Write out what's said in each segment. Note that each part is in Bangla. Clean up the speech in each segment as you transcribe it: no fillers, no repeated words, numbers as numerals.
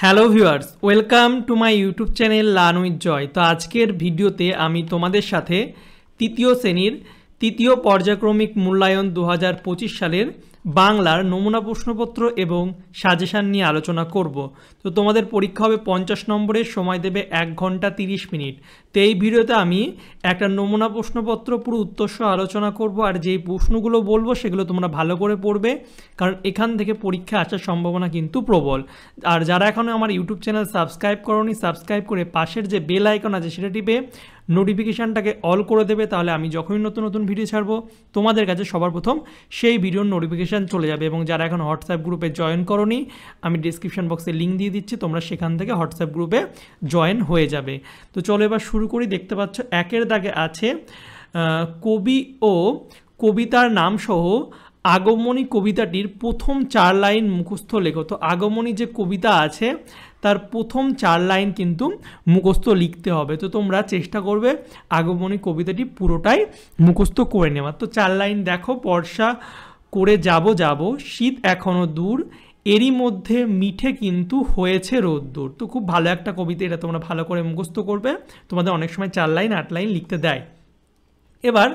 Hello viewers, welcome to my YouTube channel learn with Joy. তো আজকের ভিডিওতে আমি তোমাদের সাথে তৃতীয় শ্রেণীর তৃতীয় পর্যায়ক্রমিক মূল্যায়ন 2025 সালের বাংলার নমুনা প্রশ্নপত্র এবং সাজেশান নিয়ে আলোচনা করব। তো তোমাদের পরীক্ষা হবে 50 নম্বরের, সময় দেবে 1 ঘন্টা 30 মিনিট। তো এই ভিডিওতে আমি একটা নমুনা প্রশ্নপত্র পুরো উত্তরসহ আলোচনা করব, আর যেই প্রশ্নগুলো বলবো সেগুলো তোমরা ভালো করে পড়বে, কারণ এখান থেকে পরীক্ষা আসার সম্ভাবনা কিন্তু প্রবল। আর যারা এখনও আমার ইউটিউব চ্যানেল সাবস্ক্রাইব করোনি, সাবস্ক্রাইব করে পাশের যে বেল আইকন আছে সেটা টিপে নোটিফিকেশানটাকে অল করে দেবে, তাহলে আমি যখনই নতুন নতুন ভিডিও ছাড়বো তোমাদের কাছে সবার প্রথম সেই ভিডিওর নোটিফিকেশান চলে যাবে। এবং যারা এখন হোয়াটসঅ্যাপ গ্রুপে জয়েন করোনি, আমি ডিসক্রিপশন বক্সে লিঙ্ক দিয়ে দিচ্ছি, তোমরা সেখান থেকে হোয়াটসঅ্যাপ গ্রুপে জয়েন হয়ে যাবে। তো চলো এবার শুরু করি। দেখতে পাচ্ছ একের দাগে আছে কবি ও কবিতার নাম সহ আগমনী কবিতাটির প্রথম 4 লাইন মুখস্থ লেখো। তো আগমনী যে কবিতা আছে তার প্রথম 4 লাইন কিন্তু মুখস্থ লিখতে হবে। তো তোমরা চেষ্টা করবে আগমনী কবিতাটি পুরোটাই মুখস্থ করে নেওয়ার। তো 4 লাইন দেখো। বর্ষা করে যাব যাব, শীত এখনো দূর, এরই মধ্যে মিঠে কিন্তু হয়েছে রোদ্দুর। তো খুব ভালো একটা কবিতা, এটা তোমরা ভালো করে মুখস্থ করবে। তোমাদের অনেক সময় 4 লাইন 8 লাইন লিখতে দেয়। এবার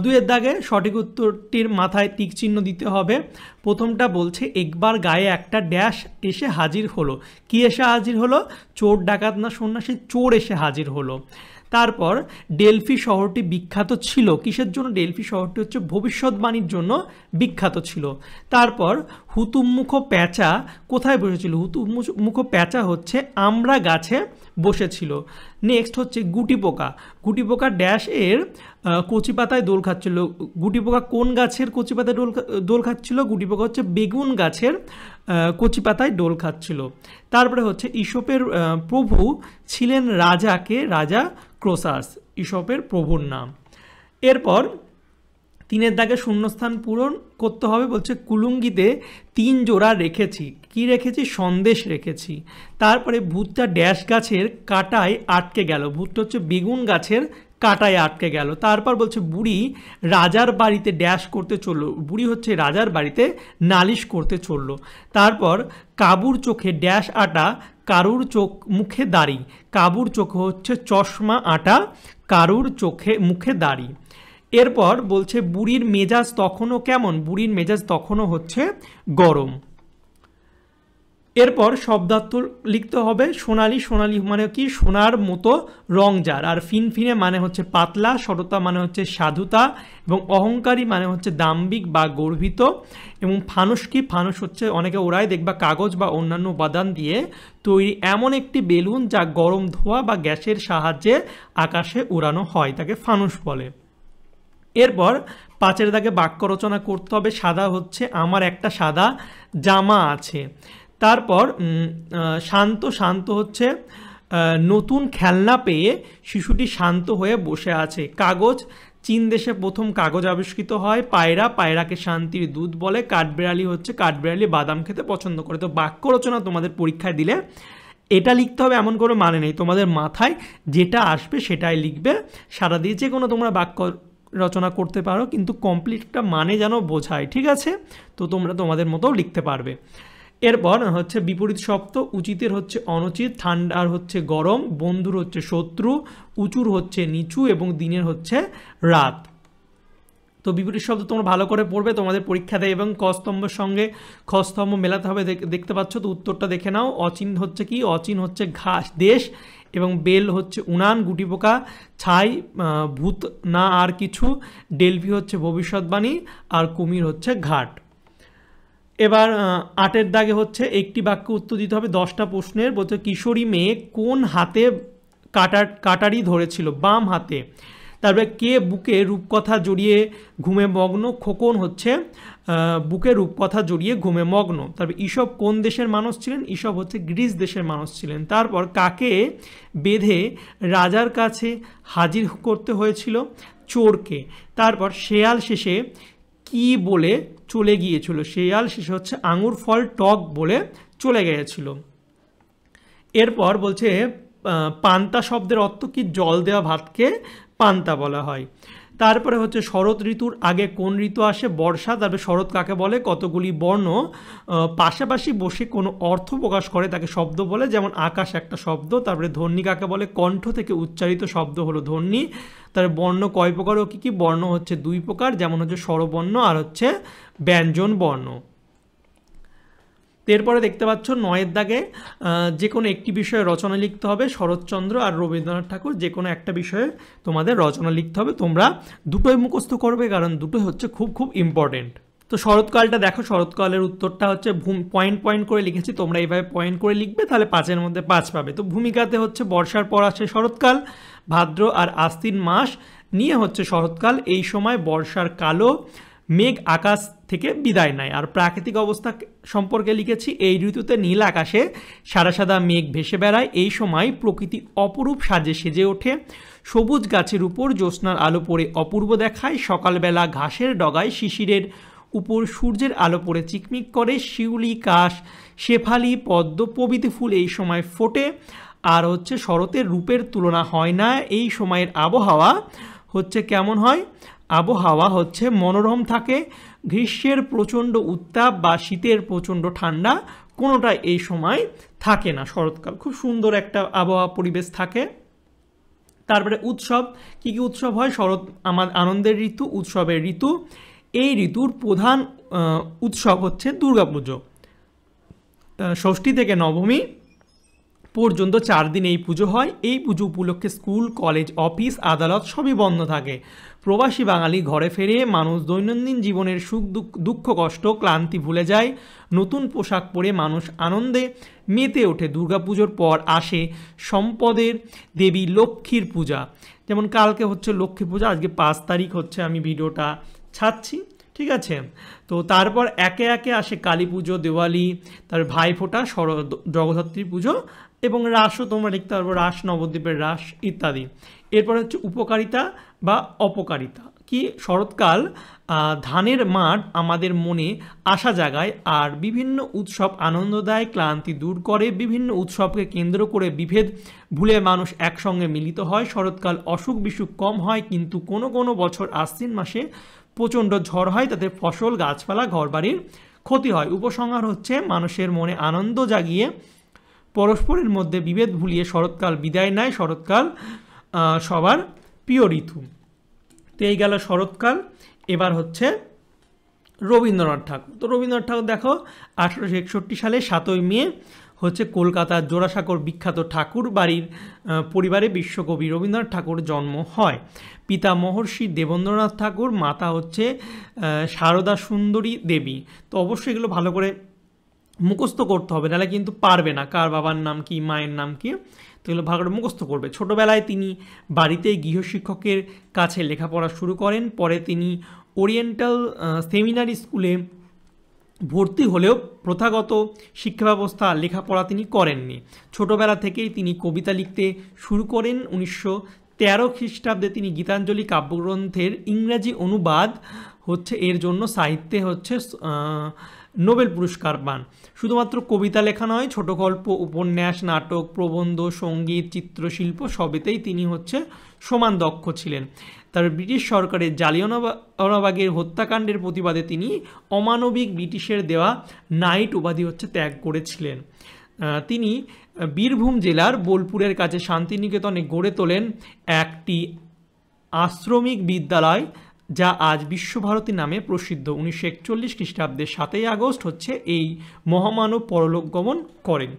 2-এর দাগে সঠিক উত্তরটির মাথায় টিক চিহ্ন দিতে হবে। প্রথমটা বলছে একবার গায়ে একটা ড্যাশ এসে হাজির হলো। কি এসে হাজির হলো? চোর ডাকাত না সন্ন্যাসী, চোর এসে হাজির হলো। তারপর ডেলফি শহরটি বিখ্যাত ছিল। কিসের জন্য? ডেলফি শহরটি হচ্ছে ভবিষ্যৎবাণীর জন্য বিখ্যাত ছিল। তারপর হুতুমুখ প্যাঁচা কোথায় বসেছিল? হুতুমুখ প্যাঁচা হচ্ছে আমরা গাছে বসেছিল। নেক্সট হচ্ছে গুটি পোকা। গুটি পোকা ড্যাশ এর কচি পাতায় দোল খাচ্ছিল। গুটি পোকা কোন গাছের কচি পাতায় দোল খাচ্ছিল? গুটি পোকা হচ্ছে বেগুন গাছের কচি পাতায় দোল খাচ্ছিল। তারপরে হচ্ছে ঈশপের প্রভু ছিলেন রাজাকে, রাজা ক্রোসাস, ঈশপের প্রভুর নাম। এরপর 3-এর দাগে শূন্যস্থান পূরণ করতে হবে। বলছে কুলুঙ্গিতে 3 জোড়া রেখেছি। কি রেখেছি? সন্দেশ রেখেছি। তারপরে ভূতটা ড্যাশ গাছের কাঁটায় আটকে গেল। ভূতটা হচ্ছে বেগুন গাছের কাঁটায় আটকে গেল। তারপর বলছে বুড়ি রাজার বাড়িতে ড্যাশ করতে চললো। বুড়ি হচ্ছে রাজার বাড়িতে নালিশ করতে চললো। তারপর কাবুর চোখে ড্যাশ আটা, কারুর চোখ মুখে দাড়ি। কাবুর চোখে হচ্ছে চশমা আটা, কারুর চোখে মুখে দাড়ি। এরপর বলছে বুড়ির মেজাজ তখনও কেমন? বুড়ির মেজাজ তখনও হচ্ছে গরম। এরপর শব্দার্থ লিখতে হবে। সোনালি, সোনালি মানে কি? সোনার মতো রং যার। আর ফিনফিনে মানে হচ্ছে পাতলা, সততা মানে হচ্ছে সাধুতা, এবং অহংকারী মানে হচ্ছে দাম্ভিক বা গর্বিত। এবং ফানুস কি? ফানুস হচ্ছে অনেকে ওরাই দেখবা কাগজ বা অন্যান্য উপাদান দিয়ে তৈরি এমন একটি বেলুন যা গরম ধোঁয়া বা গ্যাসের সাহায্যে আকাশে উড়ানো হয়, তাকে ফানুস বলে। এরপর 5-এর দাগে বাক্য রচনা করতে হবে। সাদা হচ্ছে আমার একটা সাদা জামা আছে। তারপর শান্ত, শান্ত হচ্ছে নতুন খেলনা পেয়ে শিশুটি শান্ত হয়ে বসে আছে। কাগজ, চীন দেশে প্রথম কাগজ আবিষ্কৃত হয়। পায়রা, পায়রাকে শান্তির দুধ বলে। কাঠবিড়ালি হচ্ছে কাঠবিড়ালি বাদাম খেতে পছন্দ করে। তো বাক্য রচনা তোমাদের পরীক্ষায় দিলে এটা লিখতে হবে এমন কোনো মানে নেই, তোমাদের মাথায় যেটা আসবে সেটাই লিখবে। সারা দিয়ে যে কোনো তোমরা বাক্য রচনা করতে পারো, কিন্তু কমপ্লিটটা মানে যেন বোঝায়, ঠিক আছে? তো তোমরা তোমাদের মতো লিখতে পারবে। এরপর হচ্ছে বিপরীত শব্দ। উচিতের হচ্ছে অনুচিত, ঠান্ডার হচ্ছে গরম, বন্ধুর হচ্ছে শত্রু, উঁচুর হচ্ছে নিচু, এবং দিনের হচ্ছে রাত। তো বিপরীত শব্দ তোমরা ভালো করে পড়বে, তোমাদের পরীক্ষা দেয়। এবং ক স্তম্ভের সঙ্গে খ স্তম্ভ মেলাতে হবে। দেখতে পাচ্ছ, তো উত্তরটা দেখে নাও। অচিন হচ্ছে কি? অচিন হচ্ছে ঘাস, দেশ, এবং বেল হচ্ছে উনান, গুটি পোকা ছাই, ভূত না আর কিছু, ডেলফি হচ্ছে ভবিষ্যৎবাণী, আর কুমির হচ্ছে ঘাট। এবার 8-এর দাগে হচ্ছে একটি বাক্য উত্তর দিতে হবে 10টা প্রশ্নের। বলছে কিশোরী মেয়ে কোন হাতে কাটারি ধরেছিল? বাম হাতে। তারপরে কে বুকে রূপকথা জড়িয়ে ঘুমে মগ্ন? খোকন হচ্ছে বুকে রূপকথা জড়িয়ে ঘুমে মগ্ন। তারপরে ঈশপ কোন দেশের মানুষ ছিলেন? ঈশপ হচ্ছে গ্রিস দেশের মানুষ ছিলেন। তারপর কাকে বেঁধে রাজার কাছে হাজির করতে হয়েছিল? চোরকে। তারপর শেয়াল শেষে কি বলে চলে গিয়েছিল? শেয়াল শেষে হচ্ছে আঙুর ফল টক বলে চলে গিয়েছিল। এরপর বলছে পান্তা শব্দের অর্থ কি? জল দেওয়া ভাতকে পান্তা বলা হয়। তারপরে হচ্ছে শরৎ ঋতুর আগে কোন ঋতু আসে? বর্ষা। তারপরে শরৎ কাকে বলে? কতগুলি বর্ণ পাশাপাশি বসে কোনো অর্থ প্রকাশ করে তাকে শব্দ বলে, যেমন আকাশ একটা শব্দ। তারপরে ধ্বনি কাকে বলে? কণ্ঠ থেকে উচ্চারিত শব্দ হলো ধ্বনি। তারপরে বর্ণ কয় প্রকার ও কী কী? বর্ণ হচ্ছে 2 প্রকার, যেমন হচ্ছে স্বরবর্ণ আর হচ্ছে ব্যঞ্জন বর্ণ। এরপরে দেখতে পাচ্ছ 9 দাগে যে কোনো একটি বিষয়ে রচনা লিখতে হবে। শরৎচন্দ্র আর রবীন্দ্রনাথ ঠাকুর যে কোনো একটা বিষয়ে তোমাদের রচনা লিখতে হবে। তোমরা দুটোই মুখস্থ করবে, কারণ দুটোই হচ্ছে খুব খুব ইম্পর্টেন্ট। তো শরৎকালটা দেখো, শরৎকালের উত্তরটা হচ্ছে পয়েন্ট পয়েন্ট করে লিখেছি, তোমরা এইভাবে পয়েন্ট করে লিখবে, তাহলে 5-এর মধ্যে 5 পাবে। তো ভূমিকাতে হচ্ছে বর্ষার পর আসে শরৎকাল, ভাদ্র আর আশ্বিন মাস নিয়ে হচ্ছে শরৎকাল। এই সময় বর্ষার কালো মেঘ আকাশ থেকে বিদায় নেয়। আর প্রাকৃতিক অবস্থা সম্পর্কে লিখেছি, এই ঋতুতে নীল আকাশে সাদা সাদা মেঘ ভেসে বেড়ায়। এই সময় প্রকৃতি অপরূপ সাজে সেজে ওঠে। সবুজ গাছের উপর জ্যোৎস্নার আলো পড়ে অপূর্ব দেখায়। সকালবেলা ঘাসের ডগায় শিশিরের উপর সূর্যের আলো পড়ে চিকমিক করে। শিউলি, কাশ, শেফালি, পদ্ম প্রভৃতি ফুল এই সময় ফোটে। আর হচ্ছে শরতের রূপের তুলনা হয় না। এই সময়ের আবহাওয়া হচ্ছে কেমন হয়? আবহাওয়া হচ্ছে মনোরম থাকে। গ্রীষ্মের প্রচণ্ড উত্তাপ বা শীতের প্রচণ্ড ঠান্ডা কোনোটাই এই সময় থাকে না। শরৎকাল খুব সুন্দর একটা আবহাওয়া পরিবেশ থাকে। তারপরে উৎসব, কী কী উৎসব হয়? শরৎ আমার আনন্দের ঋতু, উৎসবের ঋতু। এই ঋতুর প্রধান উৎসব হচ্ছে দুর্গাপুজো। ষষ্ঠী থেকে নবমী পর্যন্ত 4 দিন এই পুজো হয়। এই পুজো উপলক্ষে স্কুল, কলেজ, অফিস, আদালত সবই বন্ধ থাকে। প্রবাসী বাঙালি ঘরে ফেরে মানুষ দৈনন্দিন জীবনের সুখ দুঃখ কষ্ট ক্লান্তি ভুলে যায়। নতুন পোশাক পরে মানুষ আনন্দে মেতে ওঠে। দুর্গাপুজোর পর আসে সম্পদের দেবী লক্ষ্মীর পূজা। যেমন কালকে হচ্ছে লক্ষ্মী পূজা, আজকে 5 তারিখ হচ্ছে আমি ভিডিওটা ছাড়ছি, ঠিক আছে। তো তারপর একে একে আসে কালী পুজো, দেওয়ালি, তারপর ভাইফোঁটা, জগদ্ধাত্রী পুজো এবং রাসও তোমরা লিখতে পারবো, রাস, নবদ্বীপের রাস ইত্যাদি। এরপর হচ্ছে উপকারিতা বা অপকারিতা। কি? শরৎকাল ধানের মাঠ আমাদের মনে আশা জাগায় আর বিভিন্ন উৎসব আনন্দ দেয়, ক্লান্তি দূর করে। বিভিন্ন উৎসবকে কেন্দ্র করে বিভেদ ভুলে মানুষ একসঙ্গে মিলিত হয়। শরৎকাল অসুখ বিসুখ কম হয়, কিন্তু কোনো কোনো বছর আশ্বিন মাসে প্রচণ্ড ঝড় হয়, তাতে ফসল, গাছপালা, ঘরবাড়ির ক্ষতি হয়। উপসংহার হচ্ছে মানুষের মনে আনন্দ জাগিয়ে পরস্পরের মধ্যে বিভেদ ভুলিয়ে শরৎকাল বিদায় নেয়। শরৎকাল সবার প্রিয় ঋতু। তো এই গেল শরৎকাল। এবার হচ্ছে রবীন্দ্রনাথ ঠাকুর। তো রবীন্দ্রনাথ ঠাকুর দেখো 1861 সালে 7ই মে হচ্ছে কলকাতার জোড়াসাঁকোর বিখ্যাত ঠাকুর বাড়ির পরিবারে বিশ্বকবি রবীন্দ্রনাথ ঠাকুর জন্ম হয়। পিতা মহর্ষি দেবেন্দ্রনাথ ঠাকুর, মাতা হচ্ছে সারদা সুন্দরী দেবী। তো অবশ্যই এগুলো ভালো করে মুখস্থ করতে হবে, নাহলে কিন্তু পারবে না কার বাবার নাম কি, মায়ের নাম কি। তো এগুলো ভালো করে মুখস্থ করবে। ছোটোবেলায় তিনি বাড়িতেই গৃহশিক্ষকের কাছে লেখাপড়া শুরু করেন। পরে তিনি ওরিয়েন্টাল সেমিনারি স্কুলে ভর্তি হলেও প্রথাগত শিক্ষা ব্যবস্থা লেখাপড়া তিনি করেননি। ছোটোবেলা থেকেই তিনি কবিতা লিখতে শুরু করেন। 1913 খ্রিস্টাব্দে তিনি গীতাঞ্জলি কাব্যগ্রন্থের ইংরাজি অনুবাদ হচ্ছে এর জন্য সাহিত্যে হচ্ছে নোবেল পুরস্কার পান। শুধুমাত্র কবিতা লেখা নয়, ছোট গল্প, উপন্যাস, নাটক, প্রবন্ধ, সঙ্গীত, চিত্রশিল্প সবেতেই তিনি হচ্ছে সমান দক্ষ ছিলেন। তার ব্রিটিশ সরকারের জালিয়ানওয়ালাবাগের হত্যাকাণ্ডের প্রতিবাদে তিনি অমানবিক ব্রিটিশের দেওয়া নাইট উপাধি হচ্ছে ত্যাগ করেছিলেন। তিনি বীরভূম জেলার বোলপুরের কাছে শান্তিনিকেতনে গড়ে তোলেন একটি আশ্রমিক বিদ্যালয়, যা আজ বিশ্বভারতী নামে প্রসিদ্ধ। 1941 খ্রিস্টাব্দের 7ই আগস্ট হচ্ছে এই মহামানব পরলোক গমন করেন।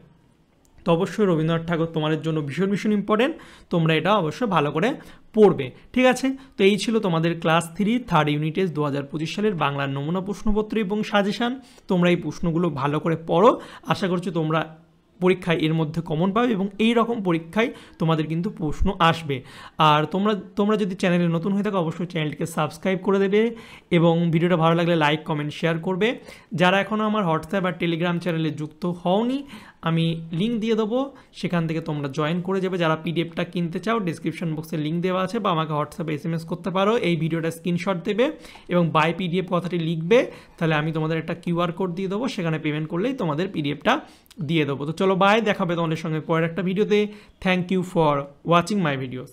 তো অবশ্যই রবীন্দ্রনাথ ঠাকুর তোমাদের জন্য ভীষণ ভীষণ ইম্পর্টেন্ট, তোমরা এটা অবশ্যই ভালো করে পড়বে, ঠিক আছে। তো এই ছিল তোমাদের ক্লাস 3 থার্ড ইউনিটেজ 2025 সালের বাংলার নমুনা প্রশ্নপত্র এবং সাজেশান। তোমরা এই প্রশ্নগুলো ভালো করে পড়ো, আশা করছি তোমরা পরীক্ষায় এর মধ্যে কমন পাবে এবং এই রকম পরীক্ষায় তোমাদের কিন্তু প্রশ্ন আসবে। আর তোমরা যদি চ্যানেলে নতুন হয়ে থাকো অবশ্যই চ্যানেলটিকে সাবস্ক্রাইব করে দেবে এবং ভিডিওটা ভালো লাগলে লাইক, কমেন্ট, শেয়ার করবে। যারা এখনও আমার হোয়াটসঅ্যাপ আর টেলিগ্রাম চ্যানেলে যুক্ত হওনি, আমি লিঙ্ক দিয়ে দেবো, সেখান থেকে তোমরা জয়েন করে যাবে। যারা পিডিএফটা কিনতে চাও ডিসক্রিপশন বক্সে লিঙ্ক দেওয়া আছে, বা আমাকে হোয়াটসঅ্যাপে SMS করতে পারো, এই ভিডিওটা স্ক্রিনশট দেবে এবং বাই পিডিএফ কথাটি লিখবে, তাহলে আমি তোমাদের একটা QR কোড দিয়ে দেবো, সেখানে পেমেন্ট করলেই তোমাদের পিডিএফটা দিয়ে দেবো। তো চলো বাই, দেখাবে তোমাদের সঙ্গে পরের একটা ভিডিওতে। Thank you for watching my videos.